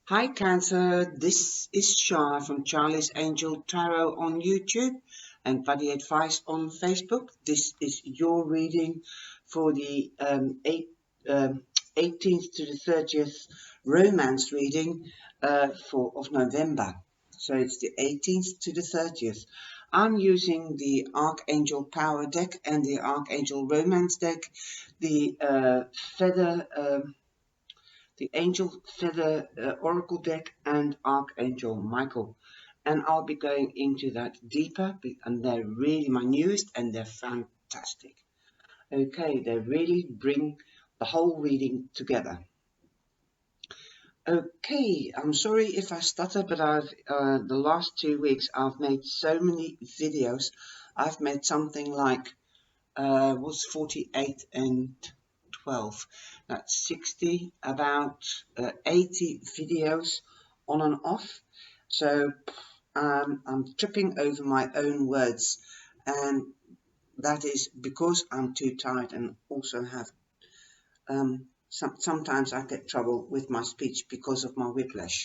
Hi Cancer, this is Shah from Charlie's Angel Tarot on YouTube and Buddy Advice on Facebook. This is your reading for the 18th to the 30th romance reading of November. So it's the 18th to the 30th. I'm using the Archangel Power deck and the Archangel Romance deck, the Feather... the Angel Feather Oracle deck and Archangel Michael. And I'll be going into that deeper, and they're really my newest and they're fantastic. Okay, they really bring the whole reading together. Okay, I'm sorry if I stutter, but I've the last 2 weeks I've made so many videos. I've made something like was 48 and 12. That's 60, about 80 videos on and off. So I'm tripping over my own words, and that is because I'm too tired and also have sometimes I get trouble with my speech because of my whiplash.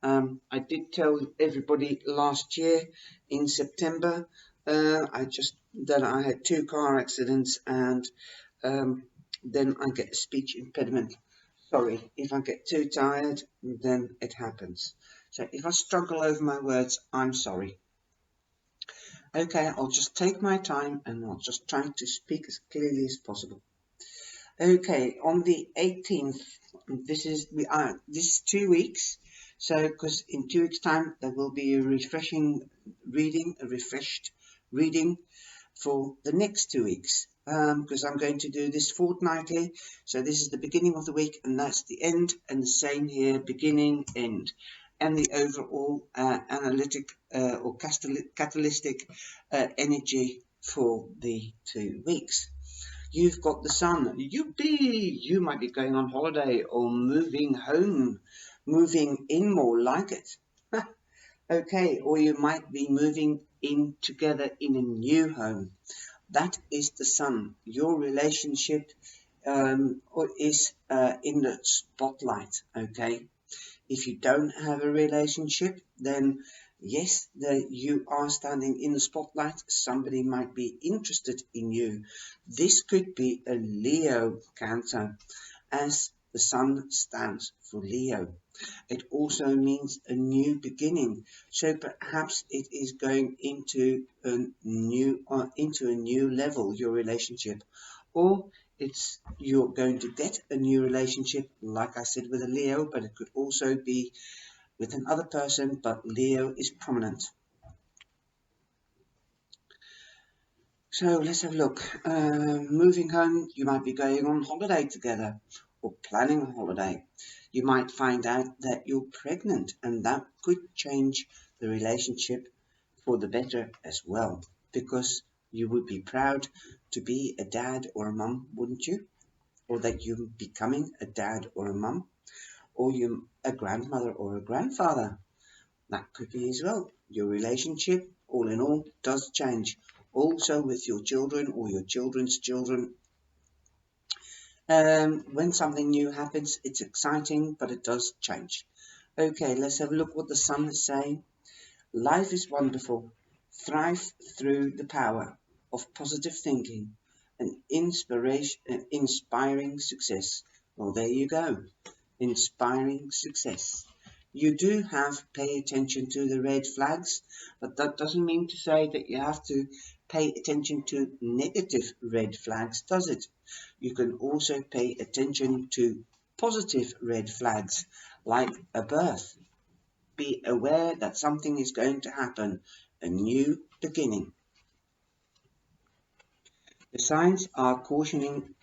I did tell everybody last year in September that I had 2 car accidents, and then I get a speech impediment. Sorry, if I get too tired, then it happens. So if I struggle over my words, I'm sorry. Okay, I'll just take my time and I'll just try to speak as clearly as possible. Okay, on the 18th, this is 2 weeks. So, because in 2 weeks' time there will be a refreshed reading for the next 2 weeks. Because I'm going to do this fortnightly. So this is the beginning of the week, and that's the end, and the same here, beginning, end, and the overall analytic or catalytic energy for the 2 weeks. You've got the sun. You might be going on holiday or moving home, moving in more like it. Okay, or you might be moving in together in a new home. That is the sun. Your relationship is in the spotlight. Okay, if you don't have a relationship, then yes, you are standing in the spotlight. Somebody might be interested in you. This could be a Leo Cancer, as the sun stands for Leo. It also means a new beginning. So perhaps it is going into a new level, your relationship, or you're going to get a new relationship, like I said, with a Leo, but it could also be with another person, but Leo is prominent. So let's have a look. Moving home, you might be going on holiday together or planning a holiday. You might find out that you're pregnant, and that could change the relationship for the better as well, because you would be proud to be a dad or a mum, wouldn't you? Or that you're becoming a dad or a mum, or you're a grandmother or a grandfather. That could be as well. Your relationship, all in all, does change. Also with your children or your children's children. When something new happens, it's exciting, but it does change. Okay, let's have a look what the sun is saying. Life is wonderful. Thrive through the power of positive thinking and inspiring success. Well, there you go. Inspiring success. You do have pay attention to the red flags, but that doesn't mean to say that you have to pay attention to negative red flags, does it? You can also pay attention to positive red flags, like a birth. Be aware that something is going to happen, a new beginning. The signs are cautioning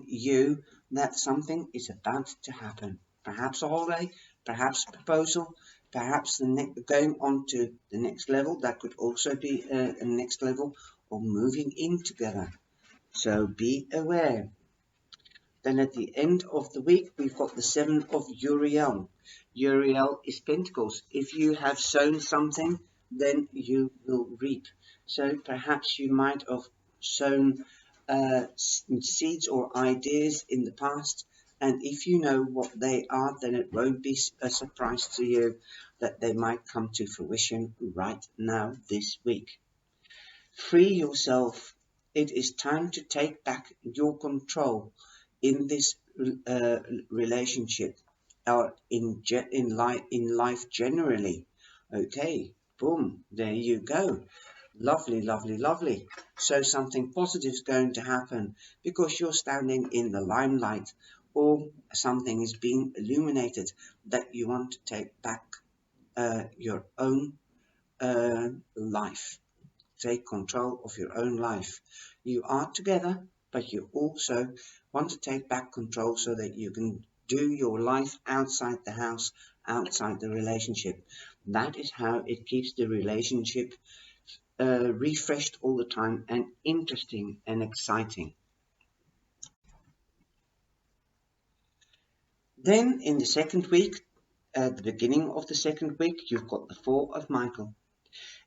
you that something is about to happen. Perhaps a holiday, perhaps a proposal, perhaps going on to the next level. That could also be a next level, or moving in together. So be aware. Then at the end of the week, we've got the 7 of Uriel. Uriel is Pentacles. If you have sown something, then you will reap. So perhaps you might have sown seeds or ideas in the past, And if you know what they are, then it won't be a surprise to you that they might come to fruition right now this week. Free yourself. It is time to take back your control in this uh, relationship, or in life generally. Okay, boom, there you go. Lovely, lovely, lovely. So something positive is going to happen because you're standing in the limelight, or something is being illuminated that you want to take back your own life. Take control of your own life. You are together, but you also want to take back control so that you can do your life outside the house, outside the relationship. That is how it keeps the relationship refreshed all the time and interesting and exciting. Then in the second week, at the beginning of the second week, you've got the Four of Michael.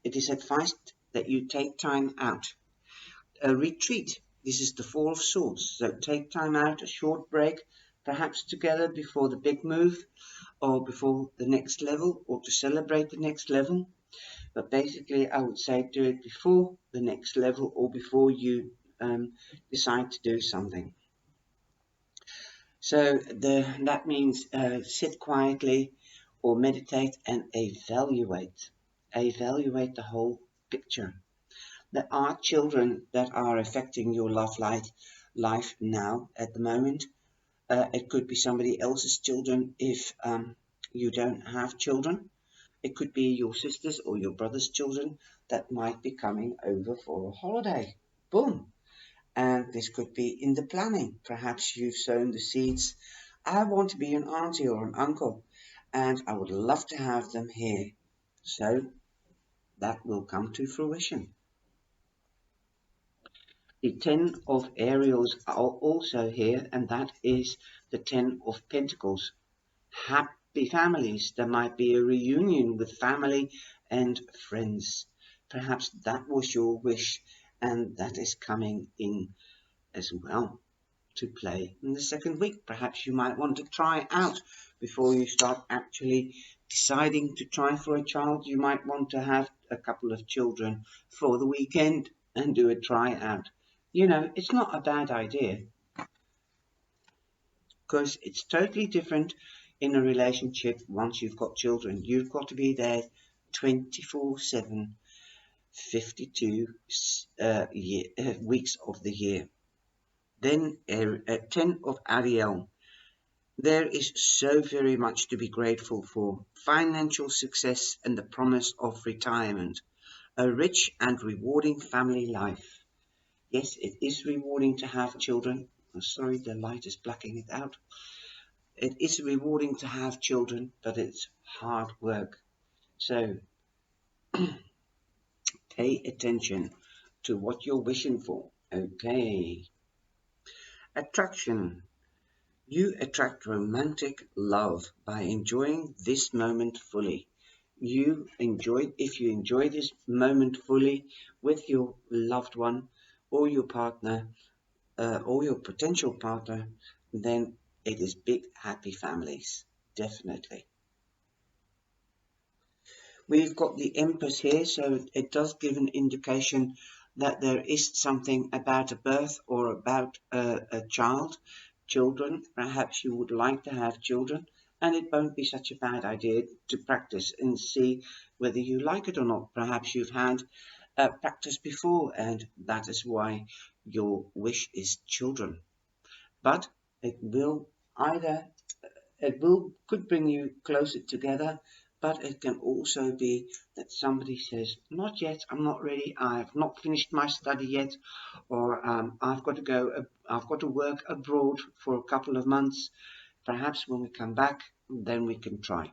It is advised that you take time out, a retreat. This is the Four of Swords. So take time out, a short break, perhaps together before the big move or before the next level or to celebrate the next level. But basically, I would say do it before the next level or before you decide to do something. So that means sit quietly or meditate and evaluate. Evaluate the whole picture. There are children that are affecting your life now at the moment. It could be somebody else's children if you don't have children. It could be your sister's or your brother's children that might be coming over for a holiday. Boom. And this could be in the planning. Perhaps you've sown the seeds. I want to be an auntie or an uncle, and I would love to have them here. So that will come to fruition. The Ten of Ariels are also here, and that is the Ten of Pentacles. Happy families. There might be a reunion with family and friends. Perhaps that was your wish, and that is coming in as well to play in the second week. Perhaps you might want to try out before you start actually deciding to try for a child. You might want to have a couple of children for the weekend and do a try out. You know, it's not a bad idea because it's totally different in a relationship once you've got children. You've got to be there 24/7, 52 weeks of the year. Then 10 of Ariel. There is so very much to be grateful for. Financial success and the promise of retirement. A rich and rewarding family life. Yes, it is rewarding to have children. I'm sorry, the light is blacking it out. It is rewarding to have children, but it's hard work. So pay attention to what you're wishing for. Okay. Attraction. You attract romantic love by enjoying this moment fully. If you enjoy this moment fully with your loved one or your partner or your potential partner, then it is big happy families. Definitely. We've got the Empress here, so it does give an indication that there is something about a birth or about a children. Perhaps you would like to have children, and it won't be such a bad idea to practice and see whether you like it or not. Perhaps you've had practice before, and that is why your wish is children. But it will either could bring you closer together, but it can also be that somebody says, not yet, I'm not ready, I've not finished my study yet, or I've got to work abroad for a couple of months. Perhaps when we come back, then we can try.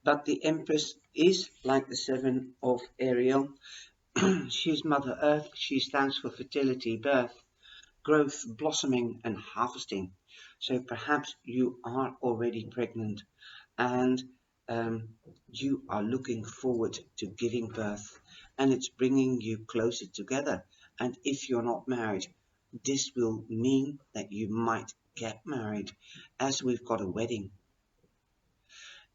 But the Empress is like the Seven of Ariel. She's Mother Earth. She stands for fertility, birth, growth, blossoming, and harvesting. So perhaps you are already pregnant and you are looking forward to giving birth, and it's bringing you closer together. And if you're not married, this will mean that you might get married, as we've got a wedding.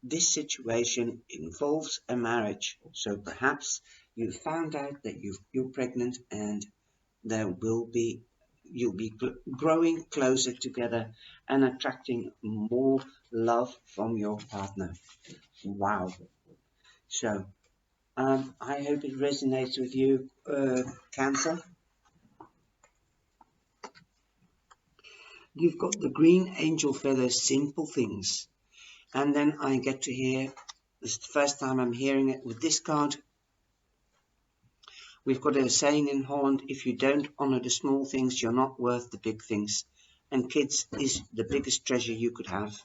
This situation involves a marriage, so perhaps you found out that you're pregnant and you'll be growing closer together and attracting more love from your partner. Wow. So I hope it resonates with you, Cancer. You've got the green angel feathers, simple things. And then I get to hear, this is the first time I'm hearing it with this card. We've got a saying in Holland, if you don't honor the small things, you're not worth the big things. And kids is the biggest treasure you could have.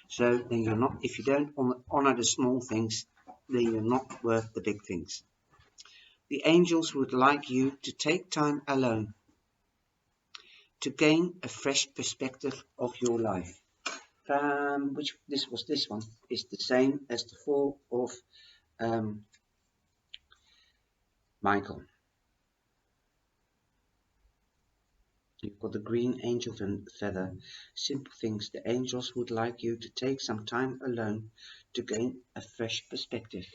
So then you're not, if you don't honor the small things, then you're not worth the big things. The angels would like you to take time alone to gain a fresh perspective of your life. Which this one is the same as the Four of Michael. You've got the green angel feather. Simple things. The angels would like you to take some time alone to gain a fresh perspective.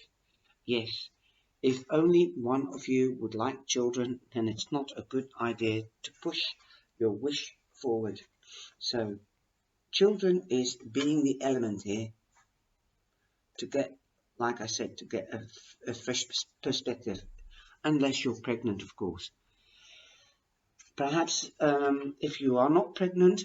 Yes, if only one of you would like children, then it's not a good idea to push your wish forward. So, children is being the element here to get, like I said, to get a fresh perspective, unless you're pregnant, of course. Perhaps if you are not pregnant,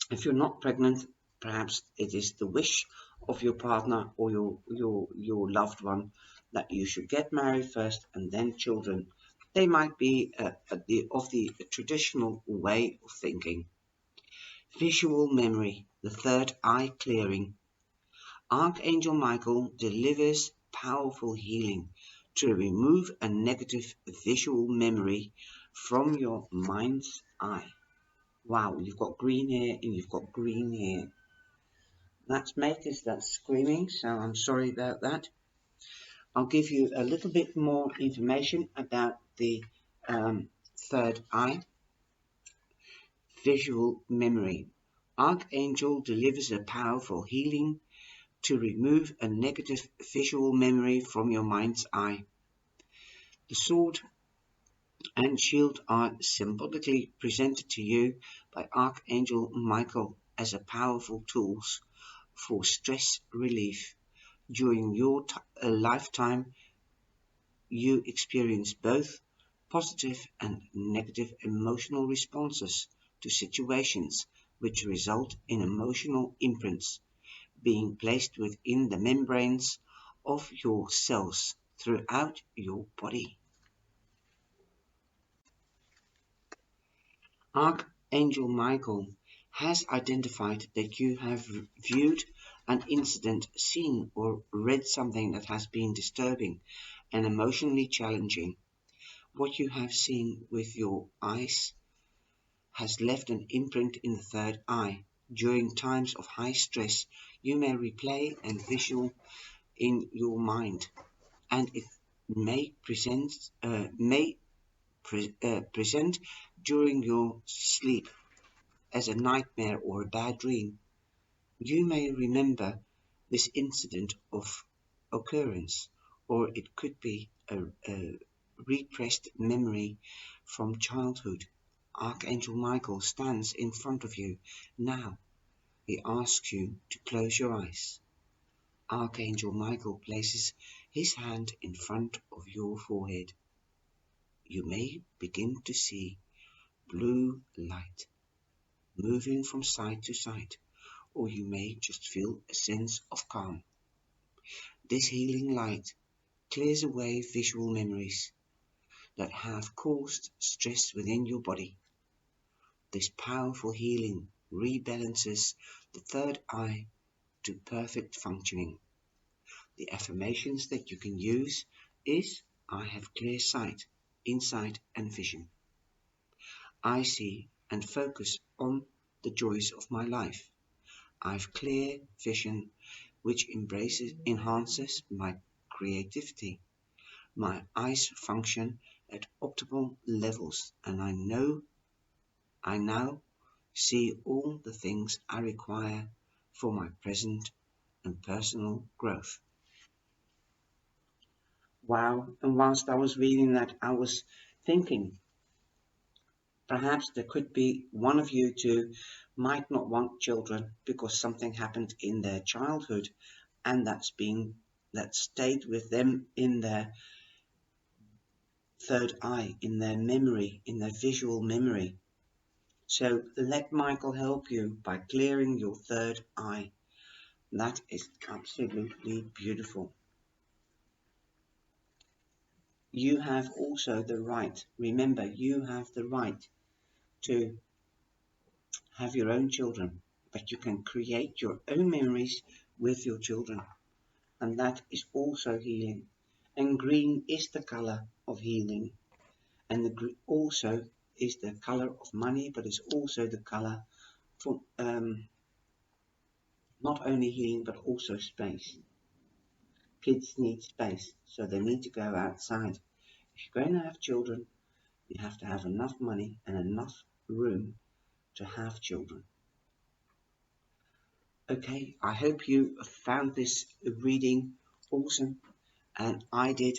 if you're not pregnant, perhaps it is the wish of your partner or your loved one that you should get married first and then children. They might be of the traditional way of thinking. Visual memory, the third eye clearing. Archangel Michael delivers powerful healing to remove a negative visual memory from your mind's eye. Wow, you've got green here and you've got green here. That's Makers, that's screaming, so I'm sorry about that. I'll give you a little bit more information about the third eye, visual memory. Archangel delivers a powerful healing to remove a negative visual memory from your mind's eye. The sword and shield are symbolically presented to you by Archangel Michael as a powerful tools for stress relief. During your lifetime, you experience both positive and negative emotional responses to situations, which result in emotional imprints being placed within the membranes of your cells throughout your body. Archangel Michael has identified that you have viewed an incident, seen or read something that has been disturbing and emotionally challenging. What you have seen with your eyes has left an imprint in the third eye. During times of high stress, you may replay and visual in your mind, and it may present during your sleep as a nightmare or a bad dream. You may remember this incident of occurrence, or it could be a repressed memory from childhood. Archangel Michael stands in front of you now. He asks you to close your eyes. Archangel Michael places his hand in front of your forehead. You may begin to see blue light moving from side to side, or you may just feel a sense of calm. This healing light clears away visual memories that have caused stress within your body. This powerful healing rebalances the third eye to perfect functioning. The affirmations that you can use is I have clear sight, insight and vision. I see and focus on the joys of my life. I've clear vision which enhances my creativity. My eyes function at optimal levels and I now see all the things I require for my present and personal growth. Wow, and whilst I was reading that, I was thinking perhaps there could be one of you two might not want children because something happened in their childhood, and that stayed with them in their third eye, in their memory, in their visual memory. So let Michael help you by clearing your third eye. That is absolutely beautiful. You have also the right, remember, you have the right to have your own children, but you can create your own memories with your children, and that is also healing. And green is the color of healing, and also is the color of money, but it's also the color for not only healing but also space. Kids need space, so they need to go outside. If you're going to have children, you have to have enough money and enough room to have children. Okay, I hope you found this reading awesome, and I did,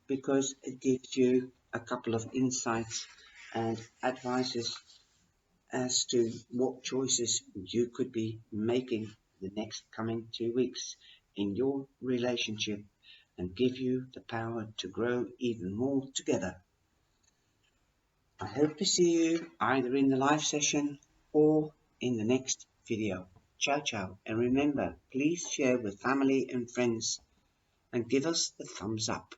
because it gives you a couple of insights and advices as to what choices you could be making the next coming 2 weeks in your relationship, and give you the power to grow even more together. I hope to see you either in the live session or in the next video. Ciao, ciao. And remember, please share with family and friends and give us the thumbs up.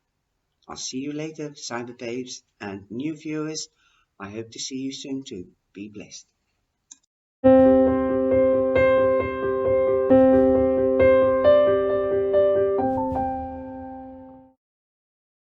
I'll see you later, cyber babes and new viewers. I hope to see you soon too. Be blessed.